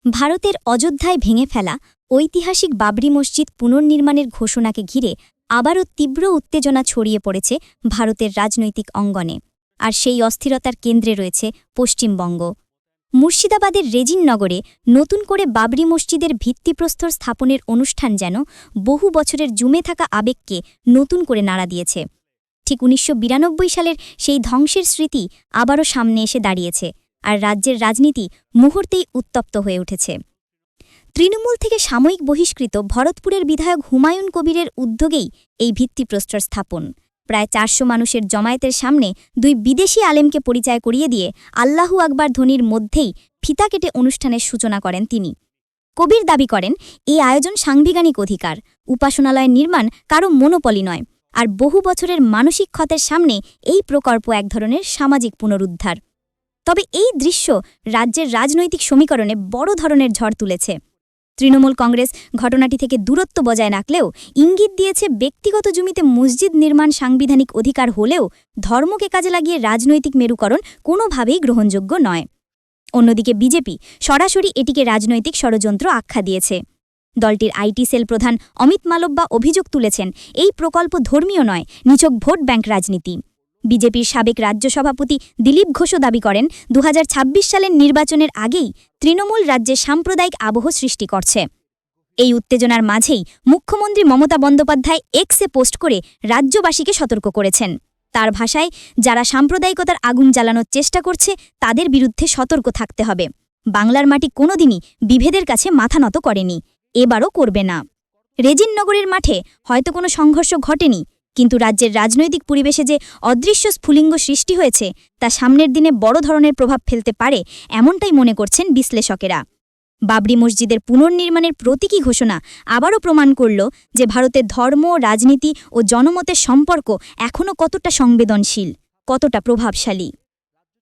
ভারতের অযোধ্যায় ভেঙে ফেলা ঐতিহাসিক বাবরি মসজিদ পুনর্নির্মাণের ঘোষণাকে ঘিরে আবারও তীব্র উত্তেজনা ছড়িয়ে পড়েছে ভারতের রাজনৈতিক অঙ্গনে, আর সেই অস্থিরতার কেন্দ্রে রয়েছে পশ্চিমবঙ্গ। মুর্শিদাবাদের রেজিননগরে নতুন করে বাবরি মসজিদের ভিত্তিপ্রস্তর স্থাপনের অনুষ্ঠান যেন বহু বছরের জমে থাকা আবেগকে নতুন করে নাড়া দিয়েছে। ঠিক ১৯৯২ সালের সেই ধ্বংসের স্মৃতি আবারও সামনে এসে দাঁড়িয়েছে, আর রাজ্যের রাজনীতি মুহূর্তেই উত্তপ্ত হয়ে উঠেছে। তৃণমূল থেকে সাময়িক বহিষ্কৃত ভরতপুরের বিধায়ক হুমায়ুন কবিরের উদ্যোগেই এই ভিত্তিপ্রস্তর স্থাপন। প্রায় ৪০০ মানুষের জমায়েতের সামনে দুই বিদেশি আলেমকে পরিচয় করিয়ে দিয়ে আল্লাহু আকবার ধ্বনির মধ্যেই ফিতা কেটে অনুষ্ঠানের সূচনা করেন তিনি। কবির দাবি করেন, এই আয়োজন সাংবিধানিক অধিকার, উপাসনালয়ের নির্মাণ কারও মনোপলি নয়, আর বহু বছরের মানসিক ক্ষতের সামনে এই প্রকল্প এক ধরনের সামাজিক পুনরুদ্ধার। তবে এই দৃশ্য রাজ্যের রাজনৈতিক সমীকরণে বড় ধরনের ঝড় তুলেছে। তৃণমূল কংগ্রেস ঘটনাটি থেকে দূরত্ব বজায় রাখলেও ইঙ্গিত দিয়েছে ব্যক্তিগত জমিতে মসজিদ নির্মাণ সাংবিধানিক অধিকার হলেও ধর্মকে কাজে লাগিয়ে রাজনৈতিক মেরুকরণ কোনোভাবেই গ্রহণযোগ্য নয়। অন্যদিকে বিজেপি সরাসরি এটিকে রাজনৈতিক ষড়যন্ত্র আখ্যা দিয়েছে। দলটির আইটি সেল প্রধান অমিত মালব্যা অভিযোগ তুলেছেন, এই প্রকল্প ধর্মীয় নয়, নিছক ভোট ব্যাংক রাজনীতি। বিজেপির সাবেক রাজ্য সভাপতি দিলীপ ঘোষও দাবি করেন, ২০২৬ সালের নির্বাচনের আগেই তৃণমূল রাজ্যে সাম্প্রদায়িক আবহ সৃষ্টি করছে। এই উত্তেজনার মাঝেই মুখ্যমন্ত্রী মমতা বন্দ্যোপাধ্যায় এক্সে পোস্ট করে রাজ্যবাসীকে সতর্ক করেছেন। তার ভাষায়, যারা সাম্প্রদায়িকতার আগুন জ্বালানোর চেষ্টা করছে তাদের বিরুদ্ধে সতর্ক থাকতে হবে। বাংলার মাটি কোনোদিনই বিভেদের কাছে মাথা নত করেনি, এবারও করবে না। রেজিননগরের মাঠে হয়তো কোনো সংঘর্ষ ঘটেনি, কিন্তু রাজ্যের রাজনৈতিক পরিবেশে যে অদৃশ্য স্ফুলিঙ্গ সৃষ্টি হয়েছে তা সামনের দিনে বড় ধরনের প্রভাব ফেলতে পারে, এমনটাই মনে করছেন বিশ্লেষকেরা। বাবরি মসজিদের পুনর্নির্মাণের প্রতীকী ঘোষণা আবারও প্রমাণ করল যে ভারতের ধর্ম, রাজনীতি ও জনমতের সম্পর্ক এখনও কতটা সংবেদনশীল, কতটা প্রভাবশালী।